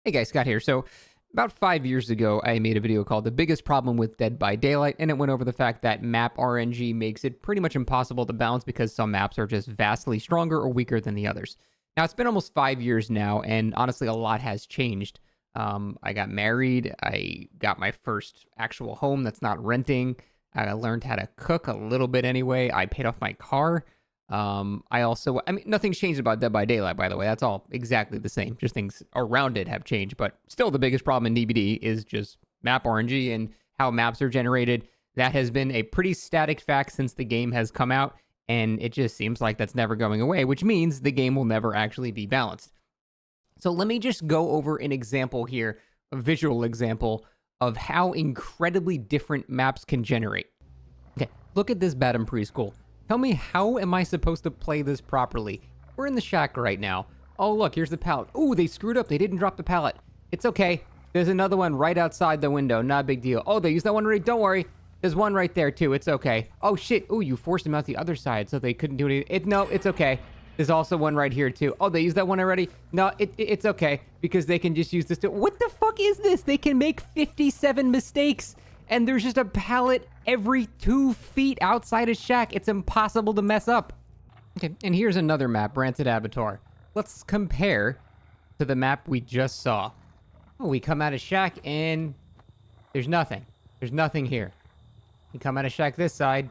Hey guys, Scott here. So, about 5 years ago, I made a video called The Biggest Problem with Dead by Daylight, and it went over the fact that map RNG makes it pretty much impossible to balance because some maps are just vastly stronger or weaker than the others. Now, it's been almost 5 years now, and honestly, a lot has changed. I got married, I got my first actual home that's not renting, I learned how to cook a little bit anyway, I paid off my car. I mean, nothing's changed about Dead by Daylight, by the way. That's all exactly the same. Just things around it have changed. But still, the biggest problem in DBD is just map RNG and how maps are generated. That has been a pretty static fact since the game has come out. And it just seems like that's never going away, which means the game will never actually be balanced. So let me just go over an example here, a visual example of how incredibly different maps can generate. Okay, look at this Badham Preschool. Tell me, how am I supposed to play this properly? We're in the shack right now. Oh, look, here's the pallet. Ooh, they screwed up. They didn't drop the pallet. It's okay. There's another one right outside the window. Not a big deal. Oh, they used that one already. Don't worry. There's one right there, too. It's okay. Oh, shit. Ooh, you forced them out the other side so they couldn't do anything. No, it's okay. There's also one right here, too. Oh, they used that one already? No, it's okay because they can just use this too. What the fuck is this? They can make 57 mistakes. And there's just a pallet every 2 feet outside a shack. It's impossible to mess up. Okay, and here's another map, Rancid Abattoir. Let's compare to the map we just saw. Oh, we come out of shack and there's nothing. There's nothing here. We come out of shack this side,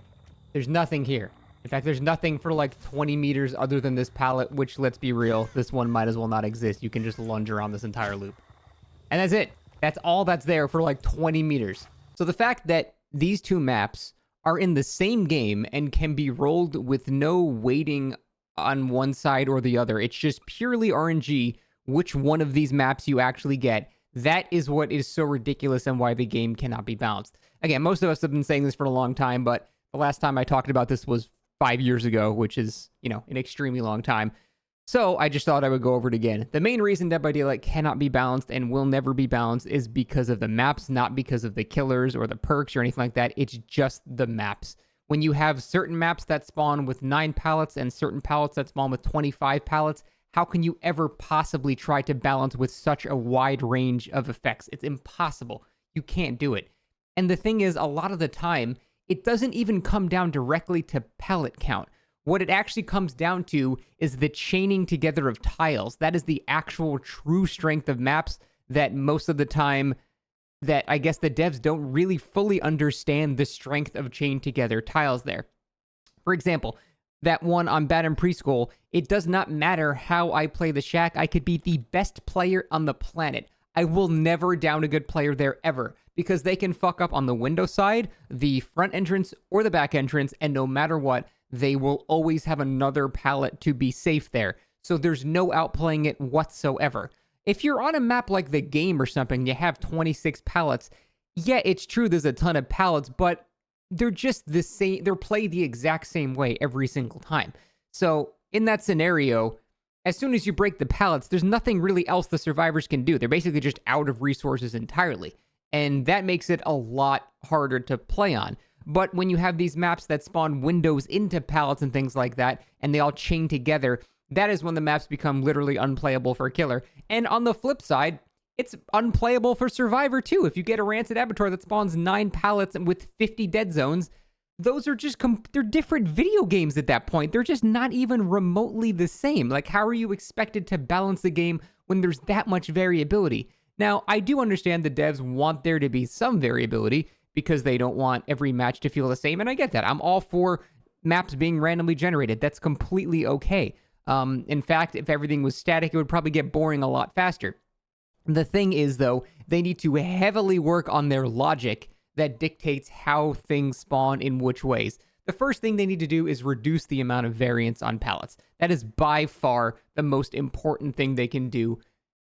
there's nothing here. In fact, there's nothing for like 20 meters other than this pallet, which, let's be real, this one might as well not exist. You can just lunge around this entire loop. And that's it. That's all that's there for like 20 meters. So the fact that these two maps are in the same game and can be rolled with no weighting on one side or the other, it's just purely RNG which one of these maps you actually get. That is what is so ridiculous and why the game cannot be balanced. Again, most of us have been saying this for a long time, but the last time I talked about this was 5 years ago, which is, an extremely long time. So I just thought I would go over it again. The main reason Dead by Daylight cannot be balanced and will never be balanced is because of the maps, not because of the killers or the perks or anything like that. It's just the maps. When you have certain maps that spawn with 9 pallets and certain pallets that spawn with 25 pallets, how can you ever possibly try to balance with such a wide range of effects? It's impossible. You can't do it. And the thing is, a lot of the time, it doesn't even come down directly to pallet count. What it actually comes down to is the chaining together of tiles. That is the actual true strength of maps that most of the time that I guess the devs don't really fully understand the strength of chained together tiles there. For example, that one on Badham Preschool, it does not matter how I play the shack. I could be the best player on the planet. I will never down a good player there ever because they can fuck up on the window side, the front entrance, or the back entrance, and no matter what, they will always have another pallet to be safe there. So there's no outplaying it whatsoever. If you're on a map like the game or something, you have 26 pallets. Yeah, it's true there's a ton of pallets, but they're just the same. They're played the exact same way every single time. So in that scenario, as soon as you break the pallets, there's nothing really else the survivors can do. They're basically just out of resources entirely. And that makes it a lot harder to play on. But when you have these maps that spawn windows into pallets and things like that, and they all chain together, that is when the maps become literally unplayable for a killer. And on the flip side, it's unplayable for Survivor too. If you get a Rancid Abattoir that spawns 9 pallets with 50 dead zones, those are just, they're different video games at that point. They're just not even remotely the same. Like, how are you expected to balance the game when there's that much variability? Now, I do understand the devs want there to be some variability, because they don't want every match to feel the same, and I get that. I'm all for maps being randomly generated. That's completely okay. In fact, if everything was static, it would probably get boring a lot faster. The thing is, though, they need to heavily work on their logic that dictates how things spawn in which ways. The first thing they need to do is reduce the amount of variance on pallets. That is by far the most important thing they can do.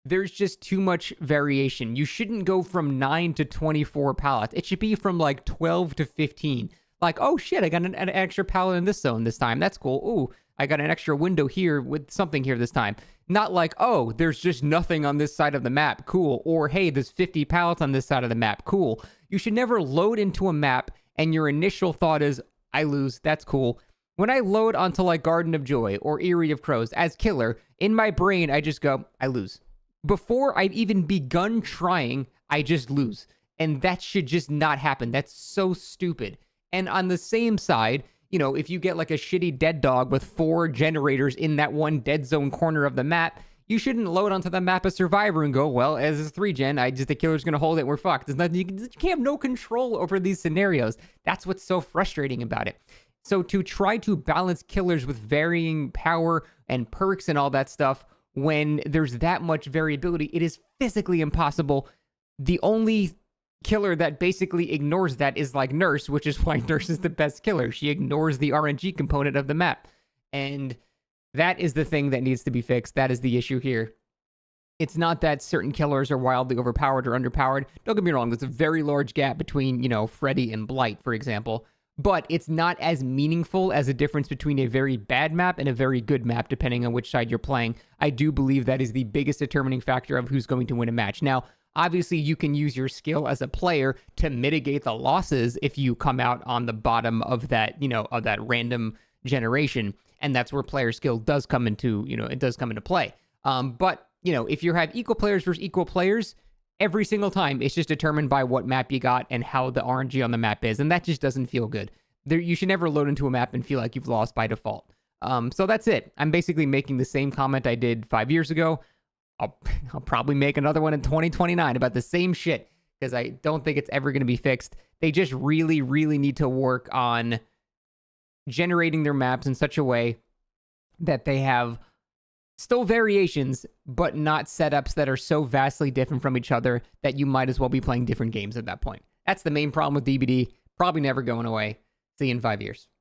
There's just too much variation. You shouldn't go from 9 to 24 pallets. It should be from like 12 to 15. Like, oh shit, I got an extra pallet in this zone this time. That's cool. Ooh, I got an extra window here with something here this time. Not like, oh, there's just nothing on this side of the map. Cool. Or, hey, there's 50 pallets on this side of the map. Cool. You should never load into a map and your initial thought is, I lose. That's cool. When I load onto like Garden of Joy or Eyrie of Crows as killer, in my brain, I just go, I lose. before I've even begun trying, I just lose. And that should just not happen. That's so stupid. And on the same side, if you get like a shitty dead dog with 4 generators in that one dead zone corner of the map, you shouldn't load onto the map a survivor and go, well, as a 3-gen, the killer's going to hold it, we're fucked. There's nothing, you can't have no control over these scenarios. That's what's so frustrating about it. So to try to balance killers with varying power and perks and all that stuff, when there's that much variability, it is physically impossible. The only killer that basically ignores that is like Nurse, which is why Nurse is the best killer. She ignores the RNG component of the map. And that is the thing that needs to be fixed. That is the issue here. It's not that certain killers are wildly overpowered or underpowered. Don't get me wrong, there's a very large gap between, Freddy and Blight, for example. But it's not as meaningful as a difference between a very bad map and a very good map, depending on which side you're playing. I do believe that is the biggest determining factor of who's going to win a match. Now, obviously, you can use your skill as a player to mitigate the losses if you come out on the bottom of that, of that random generation. And that's where player skill does come into, it does come into play. But, if you have equal players versus equal players, every single time it's just determined by what map you got and how the RNG on the map is. And that just doesn't feel good. You should never load into a map and feel like you've lost by default. So that's it. I'm basically making the same comment I did 5 years ago. I'll probably make another one in 2029 about the same shit because I don't think it's ever going to be fixed. They just really, really need to work on generating their maps in such a way that they have still variations, but not setups that are so vastly different from each other that you might as well be playing different games at that point. That's the main problem with DBD. Probably never going away. See you in 5 years.